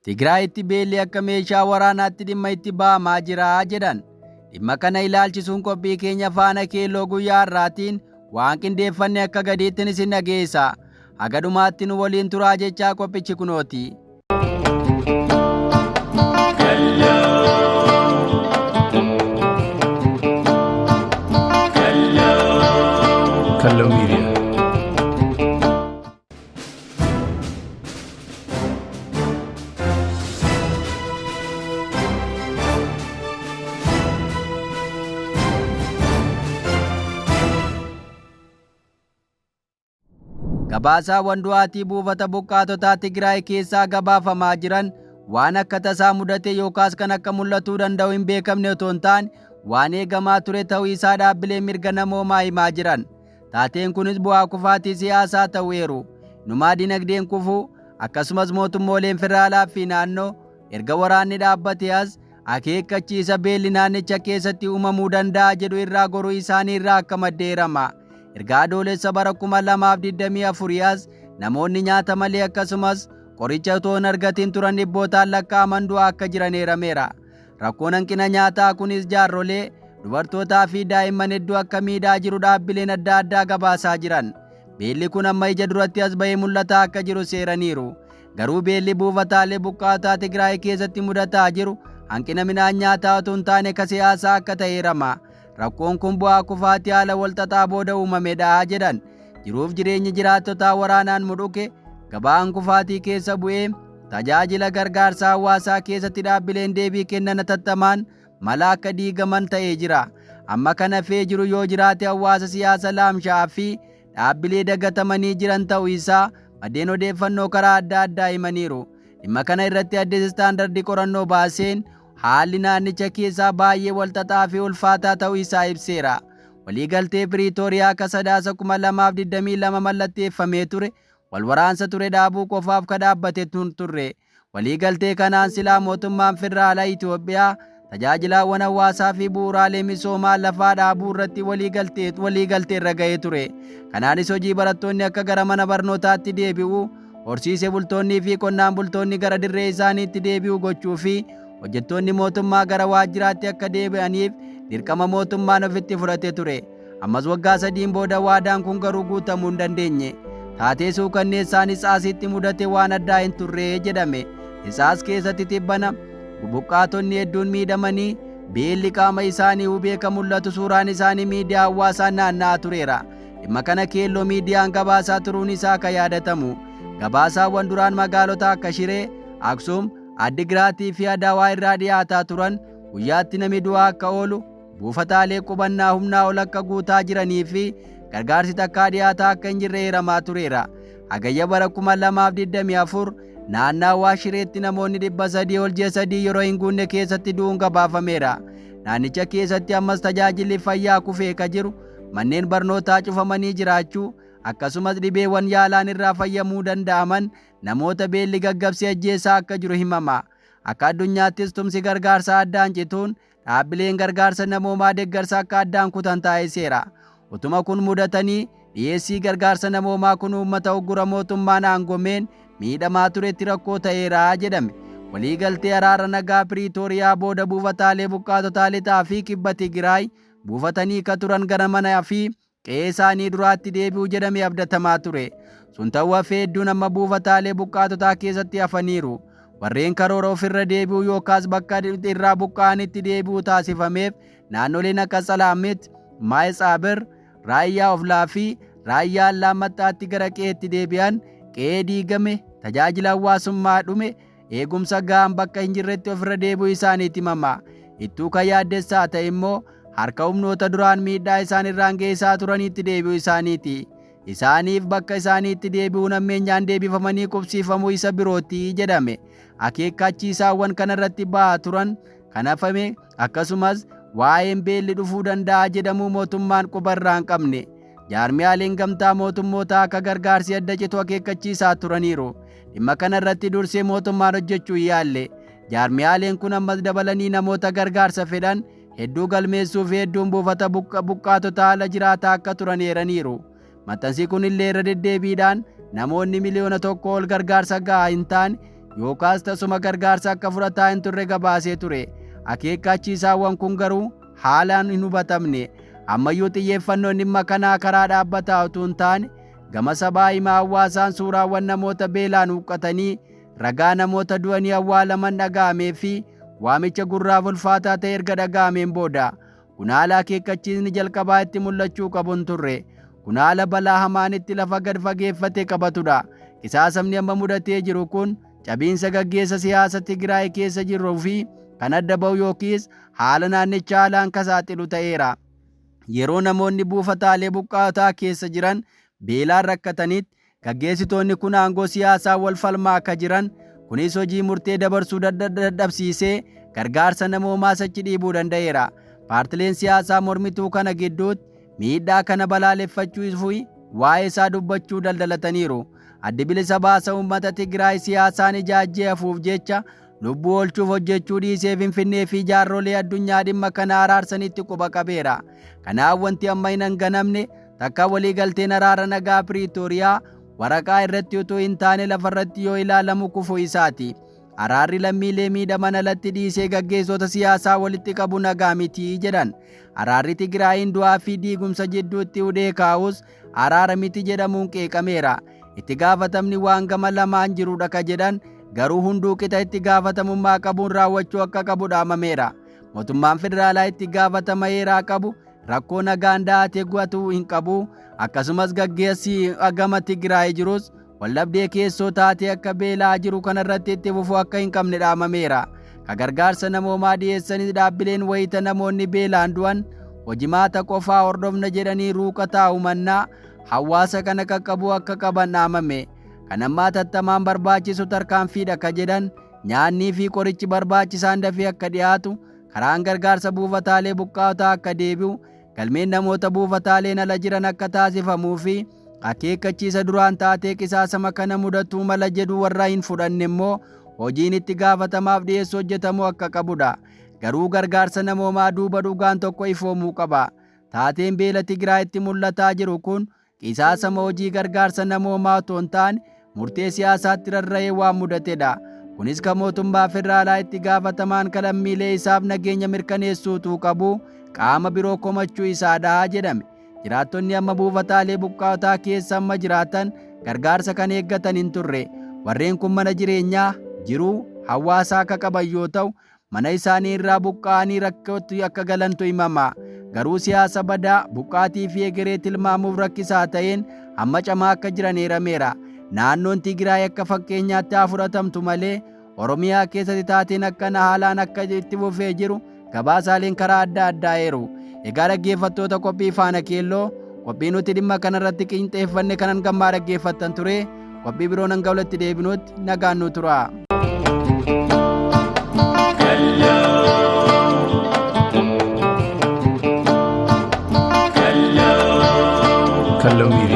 Tigraayitti beelli akka meeshaa waraanaatti dhimma itti ba'amaa jira jedhan. Dhimma kana ilaalchisuun qophii keenya faana keelloo guyyaa har'aatiin waan qindeeffanne akka gadiitti isin dhageessa. Haga dhumaatti nu waliin turaa jechaa qophichi kunooti. Kalloo Media. Gabaasaawwan du'aatii buufata buqqaatotaa Tigraay keessaa gabaafamaa jiran waan akka tasaa mudate yookaas kan akka mul'atuu danda'u hin beekamne otoo hin taane waan eegamaa ture ta'uu isaa dhaabbilee mirga namoomaa himaa jiran. Taateen kunis bu'aa kufaatii siyaasaa ta'eeru. Numaa dinagdeen kufuu akkasumas mootummooleen federaalaa fi naannoo erga waraanni dhaabbate as akeekkachiisa beelli naannicha keessatti uumamuu danda'a jedhu irraa goruu isaanii irraa akka maddeerama. Erga adoolessa bara 2024 as namoonni nyaata malee akkasumas qoricha otoo hin argatin turan dhibbootaan lakkaa'aman du'aa akka jiran eerameera. Rakkoon hanqina nyaataa kunis jaarrolee, dubartootaa fi daa'imman hedduu akka miidhaa jiru dhaabbileen adda addaa gabaasaa jiran. Beelli kun amma ija duratti as bahee mul'ataa akka jiru seeraniiru. Garuu beelli buufataalee buqqaataa Tigraay keessatti mudataa jiru hanqina midhaan nyaataa otoo hin taane ka siyaasaa akka ta'eerama. Rakkoon kun bu'aa kufaatii haala walxaxaa booda uumamedha jedhan. Jiruuf jireenyi jiraattotaa waraanaan mudhuke gabaan kufaatii keessa bu'ee tajaajila gargaarsa hawaasaa keessatti dhaabbileen deebii kennan hatattamaan mala akka diigaman ta'ee jira. Amma kana fee jiru yoo jiraate hawaasa siyaasa laamshaa fi dhaabbilee dagatamanii jiran ta'uu isaa maddeen odeeffannoo karaa adda addaa himaniiru. Dhimma kana irratti adda istaandardii qorannoo baaseen haalli naannicha keessaa baay'ee walxaxaa fi ulfaataa ta'uu isaa ibseera. Waliigaltee Piriitooriyaa akka sadaasa 2022 mallatteeffamee ture walwaraansa ture dhaabuu qofaaf ka dhaabbate turre. Waliigaltee kanaan silaa mootummaan federaalaa Itoophiyaa tajaajilaawwan hawaasaa fi bu'uuraalee misoomaa lafaa dhaabuu irratti waliigaltee irra ga'ee ture. Kanaanis hojii barattoonni akka gara mana barnootaatti deebi'u, horsiisee bultoonnii fi qonnaan bultoonni gara dirree isaaniitti deebi'u gochuu fi hojjettoonni mootummaa gara waajjiraatti akka deebi'aniif dirqama mootummaan ofitti fudhate ture. Ammas waggaa 3 booda waadaan kun garuu guutamuu hin dandeenye. Taatee suukanneessaan Isaasitti mudate waan addaa hin turre jedhame. Isaas keessatti tibbana buqqaatonni hedduun miidhamanii beelli qaama isaanii hubee kan mul'atu suuraan isaanii miidiyaa hawaasaa naanna'aa tureera. Dhimma kana keelloo miidiyaan gabaasaa turuun isaa akka yaadatamu. Gabaasaawwan duraan magaalota akka Shiree, Aksuum, Addigiraatii fi Adaawaa irraa dhiyaataa turan guyyaatti namni du'aa akka oolu, buufataalee qubannaa humnaa ol akka guutaa jiranii fi gargaarsi takkaa dhiyaataa akka hin jirre eeramaa tureera. Hagayya bara 2024 naannawaa Shireetti namoonni 300 ol ji'a 3 yeroo hin guunne keessatti du'uun gabaafameera. Naannicha keessatti ammas tajaajilli fayyaa kufee ka jiru, manneen barnootaa cufamanii jiraachuu akkasumas dhibeewwan yaalaan irraa fayyamuu danda'aman namoota beelli gaggabsee ajjeesaa akka jiru himama. Akka addunyaattis tumsi gargaarsa addaan cituun dhaabbileen gargaarsa namoomaa deeggarsa akka addaan kutan taasiseera. Utuma kun mudatanii dhiyeessii gargaarsa namoomaa kun uummata uggura mootummaan aangomeen miidhamaa turetti rakkoo ta'eera jedhame. Waliigaltee araara nagaa Piriitooriyaa booda buufataalee buqqaatotaa lixaa fi kibba Tigraay buufatanii ka turan gara manaa fi qe'ee isaanii duraatti deebi'u jedhamee abdatamaa ture. Sun ta'uu hafee hedduun amma buufataalee buqqaatotaa keessatti hafaniiru. Warreen karoora ofirra deebi'u yookaas bakka irraa buqqa'anitti deebi'u taasifameef naannoleen akka Salaamit, Maayitsaaber, Raayyaa Oflaa fi Raayyaa Allaamaxxaatti gara qe'eetti deebi'an qe'ee diigame, tajaajila hawaasummaa dhume, eegumsa ga'aan bakka hin jirretti ofirra deebi'u isaaniitti himama. Ittuu kan yaaddessaa ta'e immoo harka humnoota duraan miidhaa isaan irraan geessaa turanitti deebi'u isaaniiti. Isaaniif bakka isaaniitti deebi'uun ammeenyaan deebifamanii qubsiifamuu isa birooti jedhame. Akeekkachiisaawwan kanarratti ba'aa turan kan hafame akkasumas waa'een beelli dhufuu danda'a jedhamuu mootummaan qubarraa hin qabne. Jaarmiyaaleen gamtaa mootummoota akka gargaarsi adda citu akeekkachiisaa turaniiru. Dhimma kanarratti dursee mootummaan hojjechuu yaalle. Jaarmiyaaleen kun ammas dabalanii namoota gargaarsa fedhan hedduu galmeessuu fi hedduun buufata buqqaatotaa ala jiraataa akka turan eeraniiru. Maxxansi kun illee irra deddeebiidhaan namoonni miliyoona 1 ol gargaarsa gahaa hin taane yookaas tasuma gargaarsa akka fudhataa hin turre gabaasee ture. Akeekkachiisaawwan kun garuu haalaan hin hubatamne. Ammayyuu xiyyeeffannoon dhimma kanaa karaa dhaabbataa utuu hin taane gama sabaa himaa hawaasaan suuraawwan namoota beelaan huqqatanii ragaa namoota du'anii awwaalaman dhaga'amee fi waamicha gurraaf ulfaataa ta'e erga dhaga'ameen booda kun haala akeekkachiisni jalqabaa itti mul'achuu qabu hin turre. Kun haala balaa hamaan itti lafa gad fageeffate qabatudha. Qisaasamni amma mudatee jiru kun cabiinsa gaggeessa siyaasa Tigraay keessa jiruu fi kan adda ba'u yookiis haala naannicha haalaan kasaaxilu ta'eera. Yeroo namoonni buufataalee buqqaataa keessa jiran beelaan rakkatanitti gaggeessitoonni kun aangoo siyaasaa wal falmaa akka jiran, kunis hojii murtee dabarsuu dadhabsiisee gargaarsa namoomaa achi dhiibuu danda'eera. Paartileen siyaasaa mormituu kana gidduutti miidhaa kana balaaleffachuu fi waa'ee isaa dubbachuu daldalataniiru. Addi bilisa baasa uummata Tigraay siyaasaan ijaajjee hafuuf jecha lubbuu oolchuuf hojjechuu dhiisee Finfinnee fi jaarrolee addunyaa dhimma kana araarsanitti quba qabeera. Kanaaf wanti amma hin hanganamne takka waliigalteen araara nagaa Piriitooriyaa waraqaa irratti utuu hin taane lafarratti yoo ilaalamu kufuu isaati. Araarri lammiilee miidhaman alatti dhiisee gaggeessota siyaasaa walitti qabu nagaa miti jedhan. Araarri Tigraayin du'aa fi diigumsa jidduutti hudhee kaa'us araara miti jedhamuun qeeqameera. Itti gaafatamni waan gama lamaan jirudha ka jedhan garuu hunduu qixa itti gaafatamummaa qabuun raawwachuu akka qabu dhaamameera. Mootummaan federaalaa itti gaafatama heeraa qabu rakkoo nagaan da'atee gu'atuu hin qabu. Akkasumas gaggeessi gama Tigraay jirus waldhabdee keessoo taatee akka beelaa jiru kanarratti itti fufuu akka hin qabne dhaamameera. Ka gargaarsa namoomaa dhiyeessanis dhaabbileen wayita namoonni beelaan du'an hojimaata qofaa hordofna jedhanii ruuqa taa'u mannaa hawaasa kana qaqqabuu akka qaban dhaamame. Kan ammaa tattamaan barbaachisu tarkaanfiidha ka jedhan nyaannii fi qorichi barbaachisaan dafee akka dhiyaatu, karaan gargaarsa buufataalee buqqaataa akka deebi'u, galmeen namoota buufataaleen ala jiran akka taasifamuu fi akeekkachiisa duraan taatee qisaasama kana mudatuu mala jedhu warra hin fudhanne immoo hojiin itti gaafatamaaf dhiyeessu hojjetamuu akka qabudha. Garuu gargaarsa namoomaa duuba dhugaan tokko ifoomuu qaba. Taateen beela Tigraayitti mul'ataa jiru kun qisaasama hojii gargaarsa namoomaa otoo hin taane murtee siyaasaatti rarra'ee waan mudatedha. Kunis kan mootummaa federaalaa itti gaafatamaan lammiilee isaaf nageenya mirkaneessuutuu qabu qaama biroo komachuu isaadha jedhame. Jiraattonni amma buufataalee buqqaataa keessa amma jiraatan gargaarsa kan eeggatan hin turre. Warreen kun mana jireenyaa jiruu hawaasaa akka qaban yoo ta'u mana isaanii irraa buqqa'anii rakkootti akka galantu himama. Garuu siyaasa badaa buqqaatii fi egeree tilmaamuuf rakkisaa ta'een amma camaa akka jiran eerameera. Naannoon Tigraay akka fakkeenyaatti haa fudhatamtu malee Oromiyaa keessatti taateen akkana haalaan akka itti fufee jiru gabaasaaleen karaa adda addaa eeru. Egaa dhaggeeffattoota qophii faana keelloo qophii nuti dhimma kanarratti qinxeeffanne kanan gammaa dhaggeeffattan ture. Qophii biroo nan ga'utti deebinutti nagaan nu tura. Kalloo Miidiyaa.